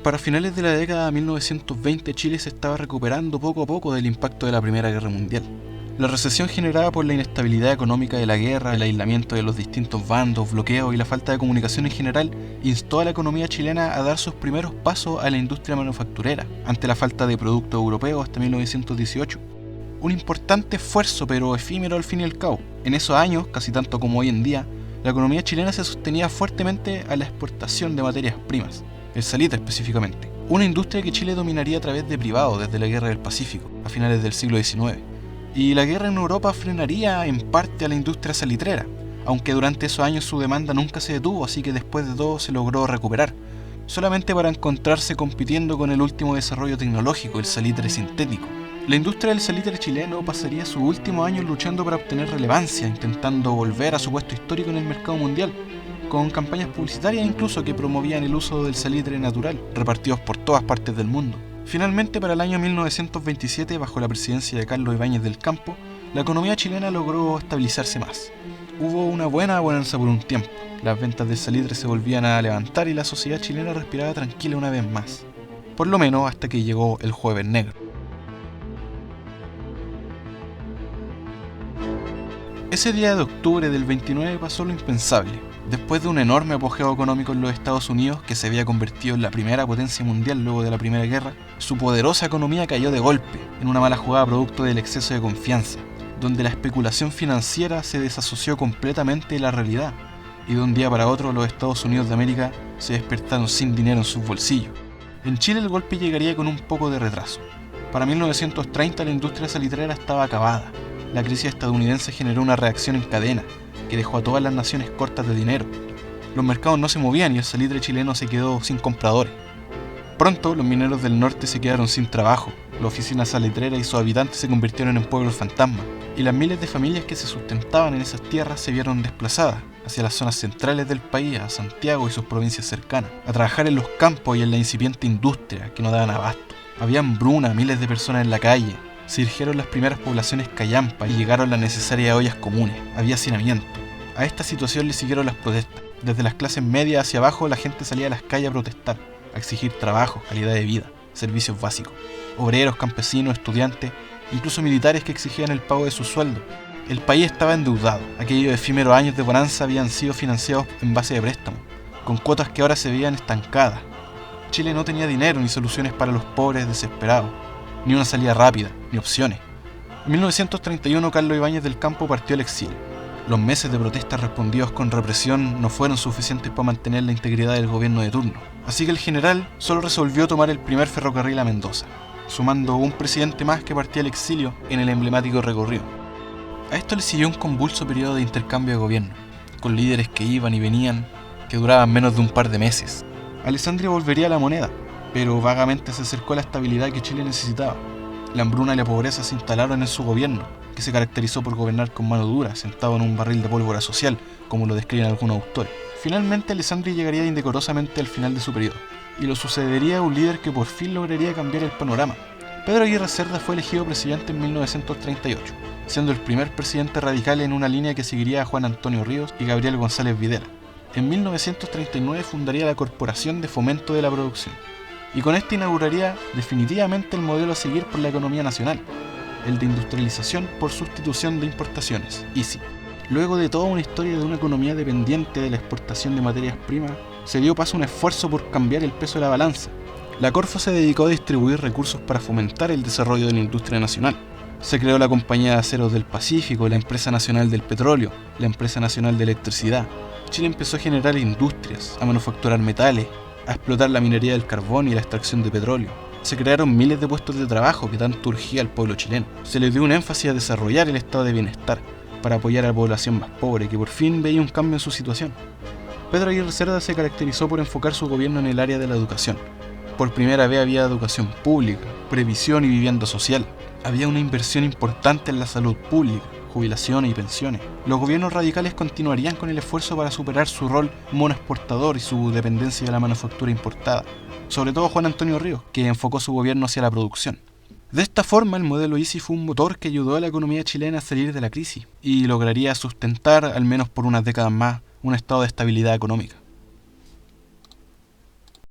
Para finales de la década de 1920, Chile se estaba recuperando poco a poco del impacto de la Primera Guerra Mundial. La recesión generada por la inestabilidad económica de la guerra, el aislamiento de los distintos bandos, bloqueos y la falta de comunicación en general, instó a la economía chilena a dar sus primeros pasos a la industria manufacturera, ante la falta de productos europeos hasta 1918. Un importante esfuerzo, pero efímero al fin y al cabo. En esos años, casi tanto como hoy en día, la economía chilena se sostenía fuertemente a la exportación de materias primas, el salitre específicamente, una industria que Chile dominaría a través de privados desde la Guerra del Pacífico, a finales del siglo XIX. Y la guerra en Europa frenaría en parte a la industria salitrera, aunque durante esos años su demanda nunca se detuvo, así que después de todo se logró recuperar, solamente para encontrarse compitiendo con el último desarrollo tecnológico, el salitre sintético. La industria del salitre chileno pasaría sus últimos años luchando para obtener relevancia, intentando volver a su puesto histórico en el mercado mundial, con campañas publicitarias incluso que promovían el uso del salitre natural, repartidos por todas partes del mundo. Finalmente, para el año 1927, bajo la presidencia de Carlos Ibáñez del Campo, la economía chilena logró estabilizarse más. Hubo una buena bonanza por un tiempo, las ventas de salitre se volvían a levantar y la sociedad chilena respiraba tranquila una vez más. Por lo menos hasta que llegó el Jueves Negro. Ese día de octubre del 29 pasó lo impensable. Después de un enorme apogeo económico en los Estados Unidos, que se había convertido en la primera potencia mundial luego de la Primera Guerra, su poderosa economía cayó de golpe, en una mala jugada producto del exceso de confianza, donde la especulación financiera se desasoció completamente de la realidad, y de un día para otro los Estados Unidos de América se despertaron sin dinero en sus bolsillos. En Chile el golpe llegaría con un poco de retraso. Para 1930 la industria salitrera estaba acabada. La crisis estadounidense generó una reacción en cadena, que dejó a todas las naciones cortas de dinero. Los mercados no se movían y el salitre chileno se quedó sin compradores. Pronto, los mineros del norte se quedaron sin trabajo, la oficina salitrera y sus habitantes se convirtieron en pueblos fantasmas, y las miles de familias que se sustentaban en esas tierras se vieron desplazadas hacia las zonas centrales del país, a Santiago y sus provincias cercanas, a trabajar en los campos y en la incipiente industria que no daban abasto. Había hambruna, miles de personas en la calle. Se erigieron las primeras poblaciones callampas y llegaron las necesarias ollas comunes. Había hacinamiento. A esta situación le siguieron las protestas. Desde las clases medias hacia abajo la gente salía a las calles a protestar, a exigir trabajo, calidad de vida, servicios básicos. Obreros, campesinos, estudiantes, incluso militares que exigían el pago de su sueldo. El país estaba endeudado. Aquellos efímeros años de bonanza habían sido financiados en base de préstamos, con cuotas que ahora se veían estancadas. Chile no tenía dinero ni soluciones para los pobres desesperados, ni una salida rápida, ni opciones. En 1931 Carlos Ibáñez del Campo partió al exilio. Los meses de protestas respondidos con represión no fueron suficientes para mantener la integridad del gobierno de turno. Así que el general solo resolvió tomar el primer ferrocarril a Mendoza, sumando un presidente más que partía al exilio en el emblemático recorrido. A esto le siguió un convulso periodo de intercambio de gobierno, con líderes que iban y venían, que duraban menos de un par de meses. Alessandria volvería a la moneda, pero vagamente se acercó a la estabilidad que Chile necesitaba. La hambruna y la pobreza se instalaron en su gobierno, que se caracterizó por gobernar con mano dura, sentado en un barril de pólvora social, como lo describen algunos autores. Finalmente, Alessandri llegaría indecorosamente al final de su periodo, y lo sucedería un líder que por fin lograría cambiar el panorama. Pedro Aguirre Cerda fue elegido presidente en 1938, siendo el primer presidente radical en una línea que seguiría a Juan Antonio Ríos y Gabriel González Videla. En 1939 fundaría la Corporación de Fomento de la Producción, y con esto inauguraría definitivamente el modelo a seguir por la economía nacional, el de industrialización por sustitución de importaciones, ISI. Luego de toda una historia de una economía dependiente de la exportación de materias primas, se dio paso a un esfuerzo por cambiar el peso de la balanza. La Corfo se dedicó a distribuir recursos para fomentar el desarrollo de la industria nacional. Se creó la Compañía de Aceros del Pacífico, la Empresa Nacional del Petróleo, la Empresa Nacional de Electricidad. Chile empezó a generar industrias, a manufacturar metales, a explotar la minería del carbón y la extracción de petróleo. Se crearon miles de puestos de trabajo que tanto urgía al pueblo chileno. Se le dio un énfasis a desarrollar el estado de bienestar para apoyar a la población más pobre, que por fin veía un cambio en su situación. Pedro Aguirre Cerda se caracterizó por enfocar su gobierno en el área de la educación. Por primera vez había educación pública, previsión y vivienda social. Había una inversión importante en la salud pública, jubilaciones y pensiones. Los gobiernos radicales continuarían con el esfuerzo para superar su rol monoexportador y su dependencia de la manufactura importada. Sobre todo Juan Antonio Ríos, que enfocó su gobierno hacia la producción. De esta forma, el modelo ISI fue un motor que ayudó a la economía chilena a salir de la crisis y lograría sustentar, al menos por unas décadas más, un estado de estabilidad económica.